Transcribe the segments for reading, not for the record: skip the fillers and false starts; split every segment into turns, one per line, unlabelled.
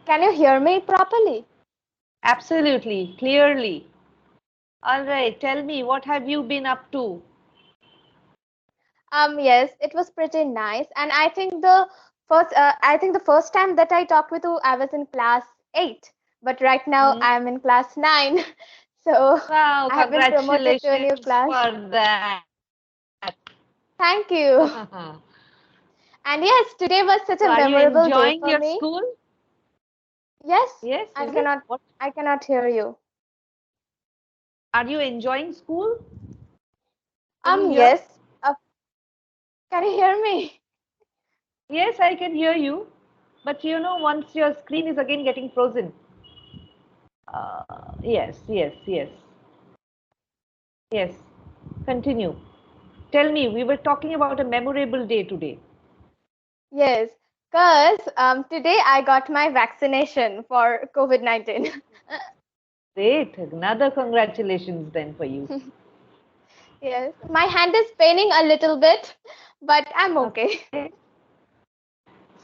Can you hear me properly?
Absolutely, clearly. All right, tell me, what have you been up to?
Yes, it was pretty nice, and I think the first time that I talked with you, I was in class 8, but right now
Hmm?
I am in class 9, so
Wow,
I have been promoted to a new
congratulations
class.
for that.
Thank you. And yes, today was
So,
such
are
a
you
memorable day
enjoying
for
your
me.
school?
Yes,
Yes,
I
is it?
cannot,
What?
I cannot hear you.
Are you enjoying school? Can you hear?
Yes. Can you hear me?
Yes, I can hear you. But once your screen is again getting frozen. Yes, yes, yes, yes. Continue. Tell me, we were talking about a memorable day today.
Yes, because today I got my vaccination for COVID-19.
Great. Another congratulations then for you.
Yes, my hand is paining a little bit, but I'm okay.
Okay.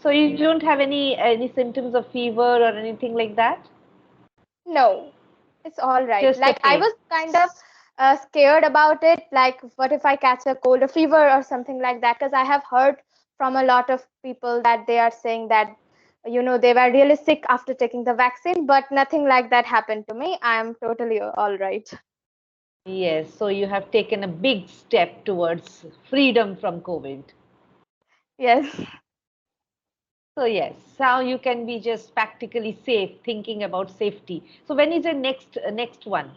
So you don't have any symptoms of fever or anything like that?
No, it's all right.
Just the
Like I
pain.
was kind of scared about it. Like, what if I catch a cold or fever or something like that? Because I have heard from a lot of people that they are saying that, they were really sick after taking the vaccine, but nothing like that happened to me. I am totally all right.
Yes, so you have taken a big step towards freedom from COVID.
Yes.
So yes, now you can be just practically safe, thinking about safety. So when is your next one?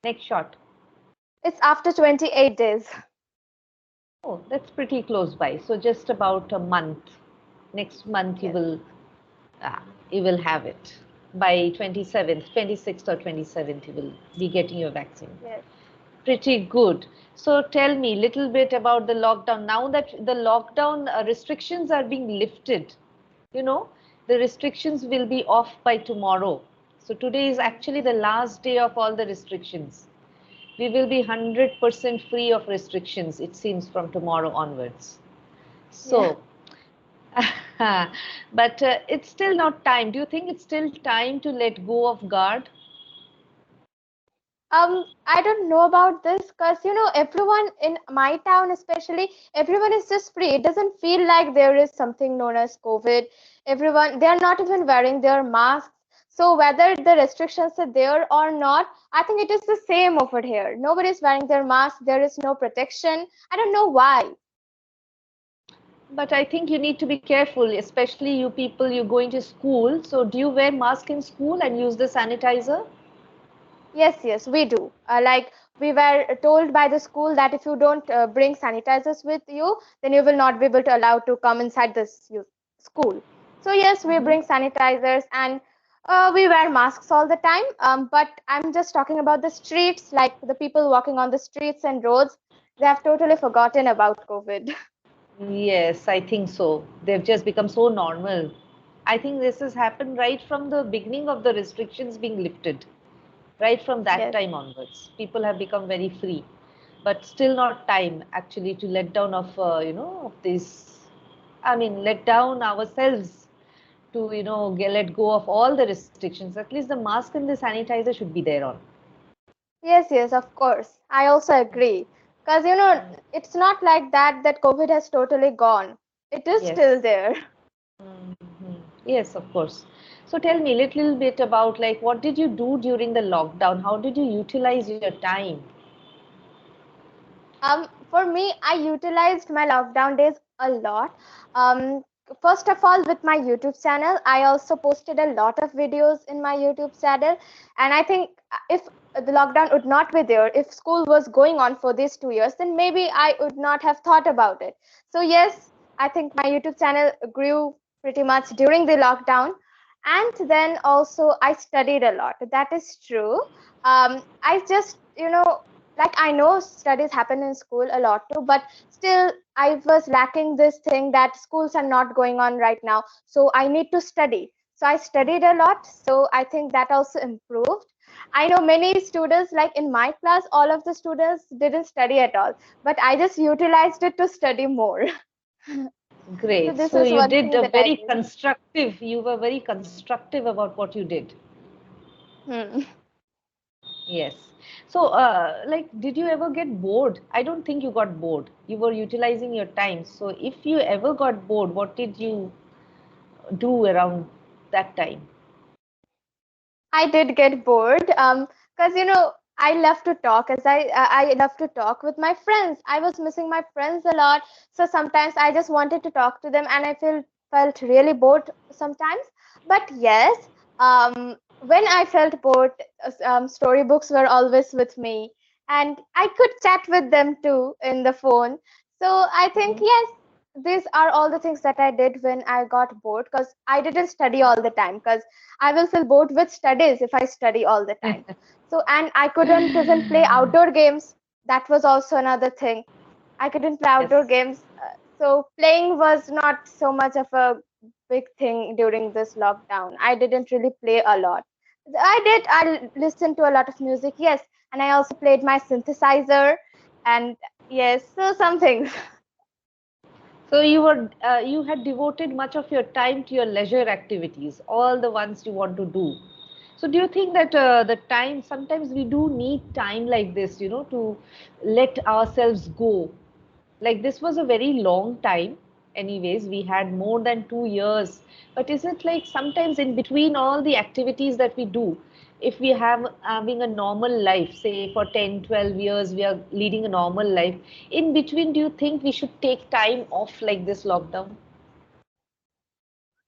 Next shot?
It's after 28 days.
Oh, that's pretty close by. So just about a month. Next month
Yes.
uh, you will have it. By 27th, 26th or 27th, you will be getting your vaccine.
Yes.
Pretty good. So tell me a little bit about the lockdown. Now that the lockdown restrictions are being lifted, you know, the restrictions will be off by tomorrow. So today is actually the last day of all the restrictions. We will be 100% free of restrictions, it seems, from tomorrow onwards.
Yeah.
So, but it's still not time. Do you think it's still time to let go of guard?
I don't know about this because everyone in my town, especially, everyone is just free. It doesn't feel like there is something known as COVID. Everyone, they are not even wearing their masks. So whether the restrictions are there or not, I think it is the same over here. Nobody is wearing their mask. There is no protection. I don't know why.
But I think you need to be careful, especially you people, you're going to school. So do you wear mask in school and use the sanitizer?
Yes, yes, we do. Like we were told by the school that if you don't bring sanitizers with you, then you will not be able to allow to come inside this school. So yes, we
Hmm.
bring sanitizers and we wear masks all the time. But I'm just talking about the streets, like the people walking on the streets and roads. They have totally forgotten about COVID.
Yes, I think so. They've just become so normal. I think this has happened right from the beginning of the restrictions being lifted. Right from that
Yes,
time onwards, people have become very free, but still not time actually to let down of of this. I mean, let down ourselves to let go of all the restrictions. At least the mask and the sanitizer should be there on.
yes, yes, of course. I also agree. Because it's not like that COVID has totally gone. It is still
Yes.
there.
Mhm. Yes, of course. So tell me a little bit about like what did you do during the lockdown? How did you utilize your time?
For me, I utilized my lockdown days a lot. Um, First of all, with my YouTube channel, I also posted a lot of videos in my YouTube channel. And I think if the lockdown would not be there, if school was going on for these 2 years, then maybe I would not have thought about it. So, yes, I think my YouTube channel grew pretty much during the lockdown. And then also, I studied a lot. That is true. I just, like I know studies happen in school a lot too, but still I was lacking this thing that schools are not going on right now. So I need to study. So I studied a lot. So I think that also improved. I know many students, like in my class, all of the students didn't study at all, but I just utilized it to study more. So
Great.
this
So
is
you
one
did
thing
a
that I
very
did.
constructive, you were very constructive about what you did.
Hmm.
Yes. So, like, did you ever get bored? I don't think you got bored. You were utilizing your time. So, if you ever got bored, what did you do around that time?
I did get bored. Because I love to talk, as I love to talk with my friends. I was missing my friends a lot, so sometimes I just wanted to talk to them, and I felt really bored sometimes. But yes, when I felt bored, storybooks were always with me, and I could chat with them too in the phone. So I think
Mhm.
yes, these are all the things that I did when I got bored, because I didn't study all the time, because I will feel bored with studies if I study all the time. So, and I couldn't even play outdoor games. That was also another thing. I couldn't play outdoor
Yes.
games. So, playing was not so much of a big thing during this lockdown. I didn't really play a lot. I listened to a lot of music, yes. And I also played my synthesizer. And yes, so some things.
So you had devoted much of your time to your leisure activities, all the ones you want to do. So do you think that the time, sometimes we do need time like this, to let ourselves go? Like this was a very long time. Anyways, we had more than 2 years. But is it like sometimes in between all the activities that we do, if we have having a normal life, say for 10, 12 years, we are leading a normal life. In between, do you think we should take time off like this lockdown?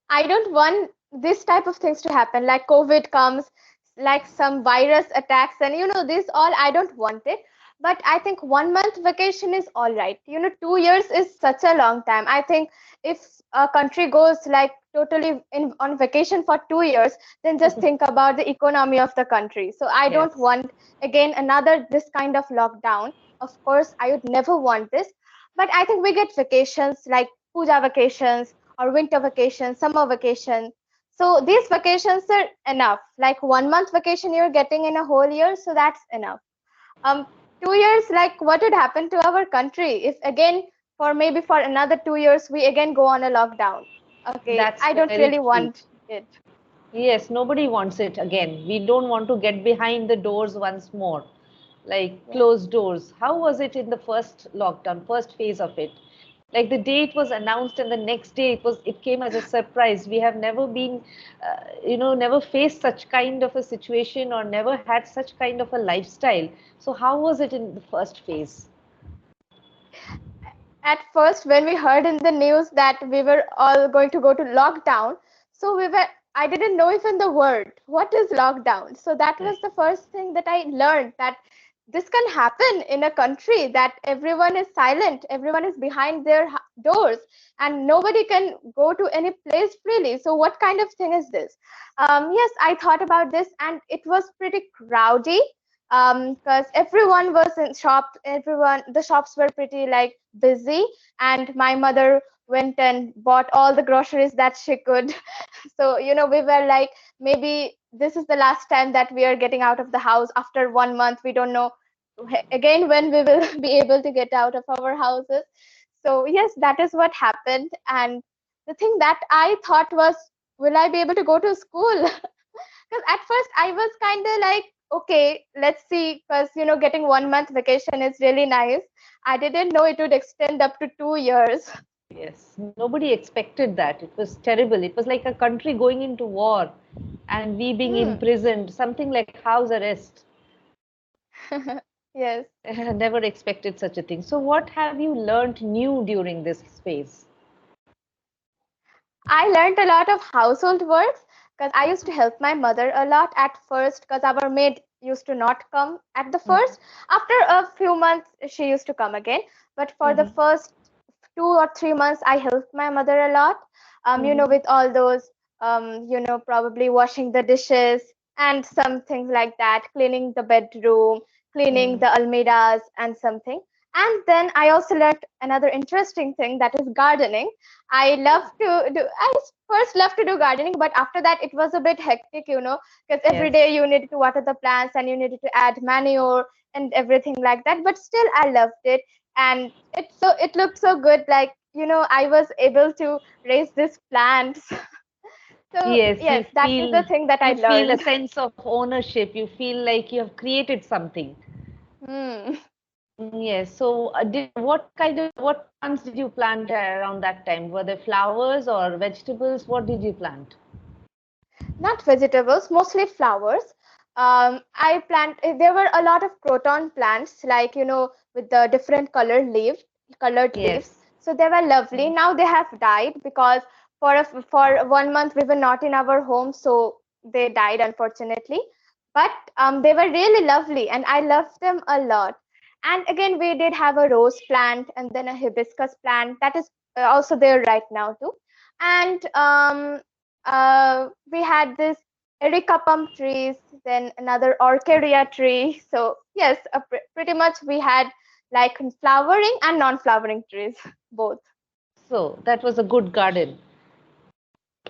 I don't want this type of things to happen, like COVID comes, like some virus attacks, and this all I don't want it. But I think 1 month vacation is all right. 2 years is such a long time. I think if a country goes like totally on vacation for 2 years, then just think about the economy of the country. So I don't
Yes.
want again another this kind of lockdown. Of course, I would never want this. But I think we get vacations like puja vacations or winter vacation, summer vacation. So these vacations are enough. Like 1 month vacation you're getting in a whole year, so that's enough. Um, 2 years, like what would happen to our country if again for maybe for another 2 years we again go on a lockdown? Okay,
That's
I don't
very
really
true.
want it.
Yes, nobody wants it again. We don't want to get behind the doors once more, like
Yes.
closed doors. How was it in the first lockdown, first phase of it? Like the day it was announced, and the next day it came as a surprise. We have never been, never faced such kind of a situation or never had such kind of a lifestyle. So how was it in the first phase?
At first when we heard in the news that we were all going to go to lockdown, so I didn't know even the word what is lockdown. So that was the first thing that I learned, that this can happen in a country that everyone is silent, everyone is behind their doors, and nobody can go to any place freely. So what kind of thing is this? Yes, I thought about this, and it was pretty crowdy, because everyone was in shop, everyone, the shops were pretty like busy, and my mother went and bought all the groceries that she could. So we were like, maybe this is the last time that we are getting out of the house. After 1 month we don't know again when we will be able to get out of our houses. So yes, that is what happened. And the thing that I thought was, will I be able to go to school? Because at first I was kind of like, okay, let's see, because getting 1 month vacation is really nice. I didn't know it would extend up to 2 years.
Yes, nobody expected that. It was terrible. It was like a country going into war and we being
Hmm.
imprisoned, something like house arrest.
Yes.
Never expected such a thing. So, what have you learned new during this phase?
I learned a lot of household works, because I used to help my mother a lot at first, because our maid used to not come at the
Mhm.
first. After a few months, she used to come again. But for the
Mhm.
first 2 or 3 months, I helped my mother a lot,
Mhm.
with all those, probably washing the dishes and some things like that, cleaning the bedroom, cleaning
Mhm.
the almiras and something. And then I also learned another interesting thing, that is gardening. I love
Ah,
to do. I first love to do gardening, but after that it was a bit hectic, because every
yes.
day you needed to water the plants and you needed to add manure and everything like that. But still, I loved it, and it looked so good. Like I was able to raise these plants. So
Yes,
yes, that is the thing that I
you feel a
learned.
sense of ownership. You feel like you have created something.
Hmm.
Yes. So, what plants did you plant around that time? Were they flowers or vegetables? What did you plant?
Not vegetables, mostly flowers. There were a lot of croton plants, like, with the different colored leaves.
Yes.
So they were lovely.
Mhm.
Now they have died because for 1 month we were not in our home, so they died unfortunately. But they were really lovely, and I loved them a lot. And again, we did have a rose plant and then a hibiscus plant that is also there right now too. And we had this Erica palm trees, then another orchidea tree. So yes, pretty much we had like flowering and non-flowering trees, both.
So that was a good garden.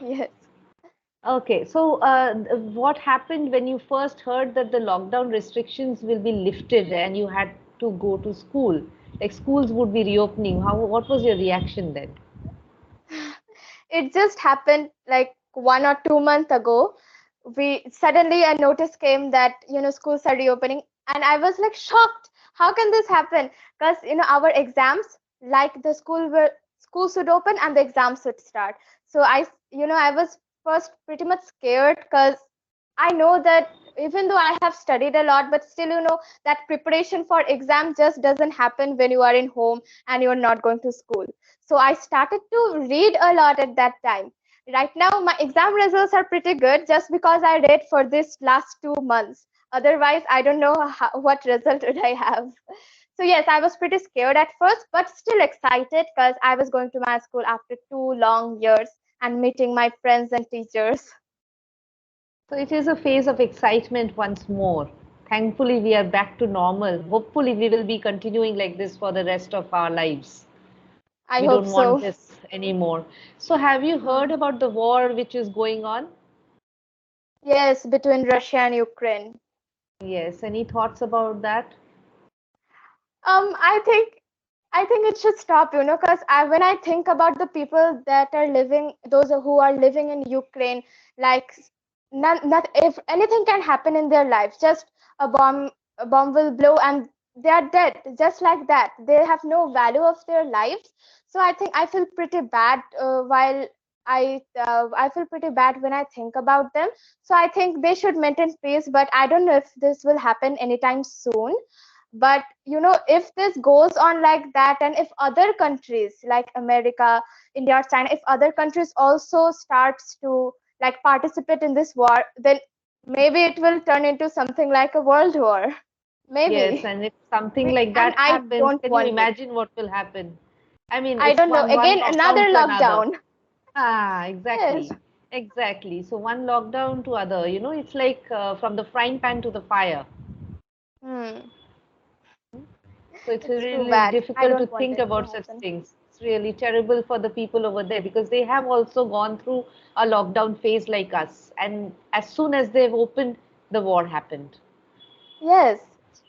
Yes.
Okay, so what happened when you first heard that the lockdown restrictions will be lifted and you had to go to school? Like schools would be reopening. What was your reaction then?
It just happened like 1 or 2 months ago. We suddenly a notice came that schools are reopening, and I was like shocked. How can this happen? Because our exams, like the schools would open and the exams would start. So I was first pretty much scared because I know that even though I have studied a lot, but still that preparation for exam just doesn't happen when you are in home and you're not going to school. So I started to read a lot at that time. Right now, my exam results are pretty good just because I read for this last 2 months. Otherwise, I don't know what result would I have. So yes, I was pretty scared at first, but still excited because I was going to my school after 2 long years and meeting my friends and teachers.
So it is a phase of excitement once more. Thankfully, we are back to normal. Hopefully, we will be continuing like this for the rest of our lives.
I
We
hope
don't want
so.
this anymore. So, have you heard
Hmm.
about the war which is going on?
Yes, between Russia and Ukraine.
Yes. Any thoughts about that?
I think it should stop, because when I think about the people that are living, those who are living in Ukraine, like not if anything can happen in their lives, just a bomb will blow and they are dead, just like that. They have no value of their lives. So I think I feel pretty bad while I feel pretty bad when I think about them. So I think they should maintain peace, but I don't know if this will happen anytime soon. But if this goes on like that, and if other countries like America, India, or China, if other countries also starts to like participate in this war, then maybe it will turn into something like a world war.
Yes,
Maybe.
and if something like
And
that
I
happens,
don't
can you
want it.
imagine what will happen? I mean,
I
it's
don't know,
one
again
lockdown
another
to another.
lockdown.
Ah,
Yes.
exactly. Exactly. So one lockdown to other, it's like from the frying pan to the fire.
Hmm.
So it's
It's too
really
bad. I
difficult to
don't want
think
it to
about such
happen.
things. It's really terrible for the people over there because they have also gone through a lockdown phase like us. And as soon as they've opened, the war happened.
Yes.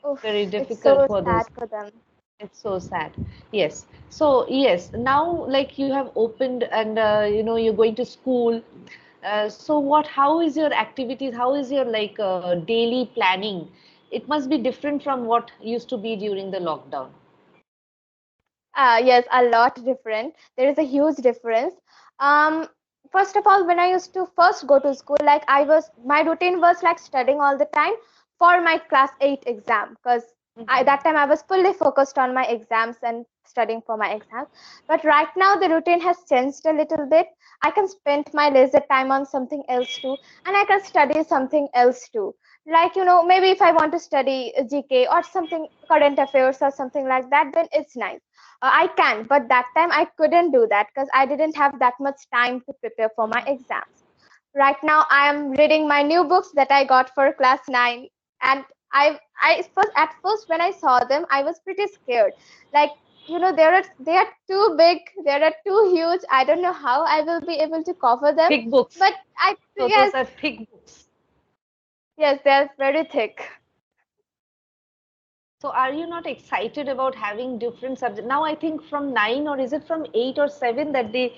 Oof,
Very
it's
difficult
so
for
sad
those.
for them.
It's so sad. Yes. So yes, now like you have opened and you're going to school. So what? How is your activities? How is your like daily planning? It must be different from what used to be during the lockdown.
Yes, a lot different. There is a huge difference. Um, First of all, when I used to first go to school, like my routine was like studying all the time for my class 8 exam, because
Mhm.
that time I was fully focused on my exams and studying for my exams. But right now the routine has changed a little bit. I can spend my leisure time on something else too, and I can study something else too. Like, maybe if I want to study GK or something, current affairs or something like that, then it's nice. I can, but that time I couldn't do that because I didn't have that much time to prepare for my exams. Right now, I am reading my new books that I got for class 9, and at first when I saw them, I was pretty scared. Like, they are too big, they are too huge. I don't know how I will be able to cover them,
Thick books.
but I
So those
yes,
are thick books.
yes, they're very thick.
So are you not excited about having different subjects? Now I think from 9, or is it from 8 or 7 that they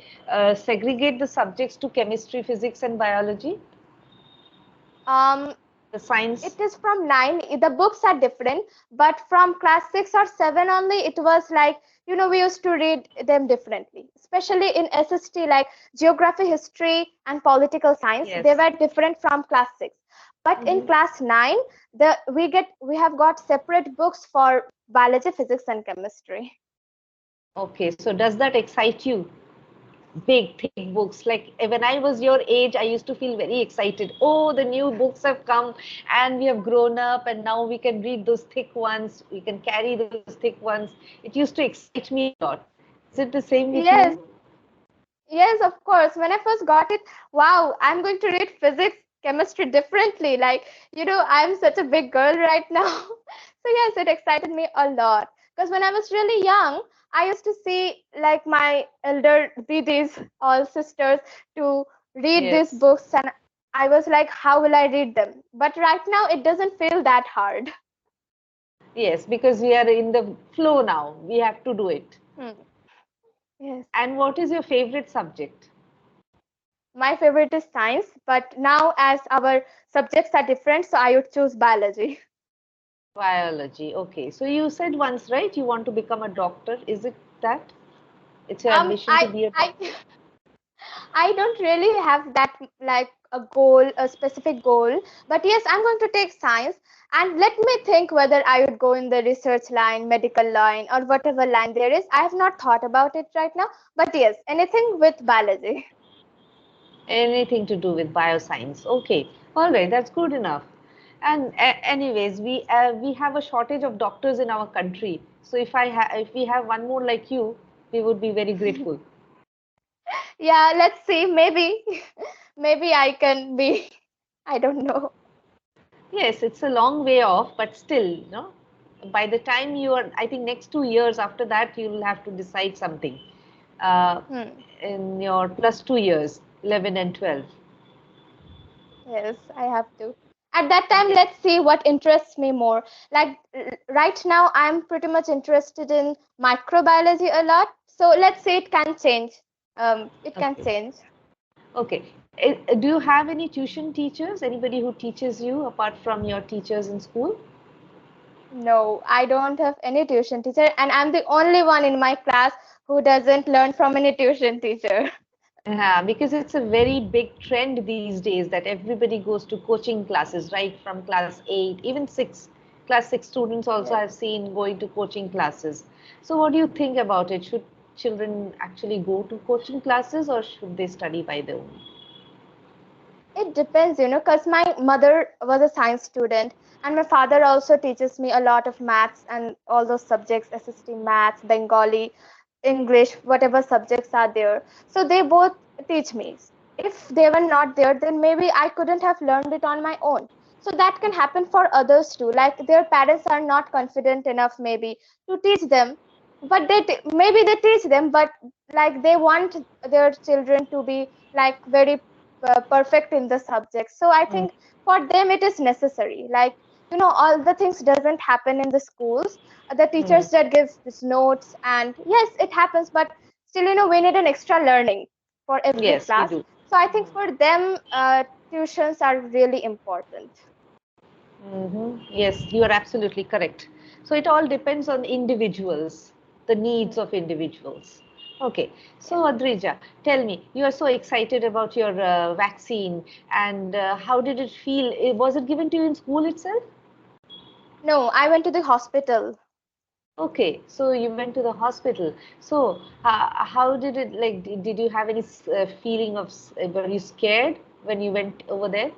segregate the subjects to chemistry, physics and biology,
Um,
the science?
it is from 9. The books are different, but from class 6 or 7 only, it was like, we used to read them differently, especially in SST, like geography, history, and political science. They
Yes.
were different from class 6. But in
Hmm.
class 9, we have got separate books for biology, physics, and chemistry.
Okay, so does that excite you? Big, thick books. Like when I was your age, I used to feel very excited. Oh, the new books have come and we have grown up and now we can read those thick ones. We can carry those thick ones. It used to excite me a lot. Is it the same with you?
Yes, yes, of course. When I first got it, wow, I'm going to read physics, chemistry differently. Like, I'm such a big girl right now. So, yes, it excited me a lot. Because when I was really young, I used to see like my elder didis, all sisters, to read these
Yes.
books, and I was like, how will I read them? But right now, it doesn't feel that hard.
Yes, because we are in the flow now. We have to do it.
Hmm. Yes.
And what is your favorite subject?
My favorite is science, but now as our subjects are different, so I would choose biology.
Biology. Okay. So you said once, right? You want to become a doctor. Is it that? It's your
Um,
ambition to
I,
be a
I,
doctor?
I don't really have that like a goal, a specific goal. But yes, I'm going to take science, and let me think whether I would go in the research line, medical line, or whatever line there is. I have not thought about it right now. But yes, anything with biology.
Anything to do with bioscience. Okay. All right. That's good enough. And anyways, we have a shortage of doctors in our country. So if we have one more like you, we would be very grateful.
Yeah, let's see. Maybe, maybe I can be. I don't know.
Yes, it's a long way off, but still, by the time you are, I think next 2 years after that, you will have to decide something uh,
Hmm.
in your plus 2 years, 11 and 12.
Yes, I have to. At that time,
Yes.
let's see what interests me more. Like right now, I'm pretty much interested in microbiology a lot. So let's say it can change. It can
Okay.
change.
Okay. Do you have any tuition teachers? Anybody who teaches you apart from your teachers in school?
No, I don't have any tuition teacher, and I'm the only one in my class who doesn't learn from any tuition teacher.
Yeah, because it's a very big trend these days that everybody goes to coaching classes, right? From class 8, even 6. Class 6 students also
Yes.
I've seen going to coaching classes. So what do you think about it? Should children actually go to coaching classes or should they study by their own?
It depends, because my mother was a science student, and my father also teaches me a lot of maths and all those subjects, SST maths, Bengali, English, whatever subjects are there. So they both teach me. If they were not there, then maybe I couldn't have learned it on my own. So that can happen for others too. Like their parents are not confident enough, maybe, to teach them. But maybe they teach them, but like they want their children to be like very perfect in the subject. So I
Mm,
think for them it is necessary. Like all the things doesn't happen in the schools. The
mm.
teachers that gives this notes, and yes, it happens, but still we need an extra learning for every
Yes, we
class.
do.
So I think for them, tuitions are really important.
Yes, you are absolutely correct. So it all depends on individuals, the needs
Hmm.
of individuals. Okay, so
Yes.
Adrija, tell me, you are so excited about your vaccine, and how did it feel? Was it given to you in school itself?
No, I went to the hospital.
Okay, so you went to the hospital. So how did it like? Did you have any feeling of? Were you scared when you went over there?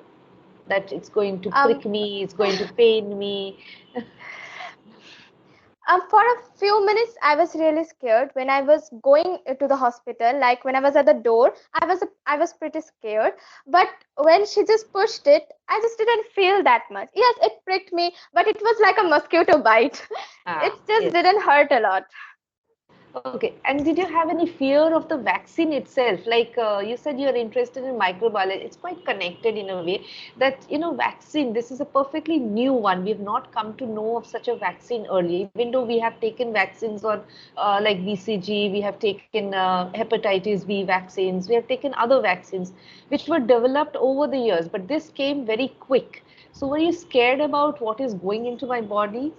That it's going to
Um,
prick me, it's going to pain me.
For a few minutes, I was really scared when I was going to the hospital. Like when I was at the door, I was pretty scared. But when she just pushed it, I just didn't feel that much. Yes, it pricked me, but it was like a mosquito bite. It
Ah,
just
yes.
didn't hurt a lot.
Okay. And did you have any fear of the vaccine itself? Like you said, you're interested in microbiology. It's quite connected in a way that, vaccine, this is a perfectly new one. We've not come to know of such a vaccine earlier, even though we have taken vaccines on like BCG, we have taken hepatitis B vaccines, we have taken other vaccines which were developed over the years, but this came very quick. So were you scared about what is going into my body?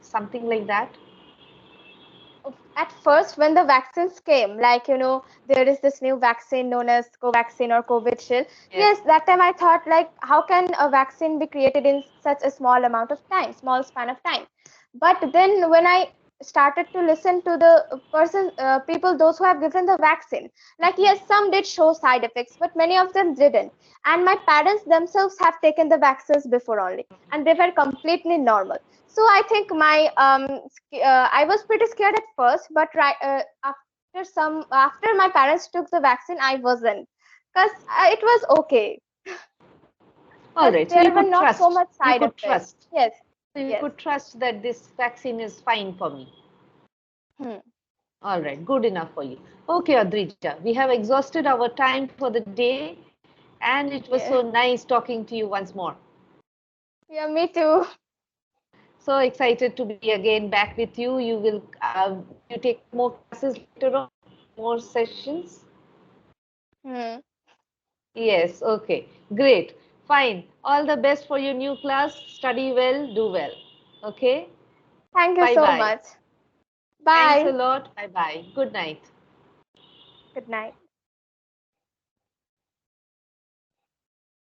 Something like that?
At first, when the vaccines came, like, there is this new vaccine known as Covaxin or Covishield.
Yes.
Yes, that time I thought, like, how can a vaccine be created in such a small amount of time, small span of time? But then when I started to listen to the people, those who have given the vaccine, like, yes, some did show side effects, but many of them didn't. And my parents themselves have taken the vaccines before only, and they were completely normal. So I think I was pretty scared at first, but after my parents took the vaccine, I wasn't, because it was okay,
All
because
right, so you
there were
could
not so
trust.
much
You
side
could
effects.
trust.
Yes,
So you
yes.
could trust that this vaccine is fine for me.
Hmm.
All right, good enough for you. Okay, Adrija, we have exhausted our time for the day, and it was so
Yeah,
nice talking to you once more.
yeah, me too.
So excited to be again back with you. Will you take more classes later on? More sessions?
Hmm.
Yes, okay, great, fine. All the best for your new class. Study well, do well. Okay,
Thank you
bye
so
bye.
much.
Thanks a
Bye.
lot. Bye bye. Good night.
Good night.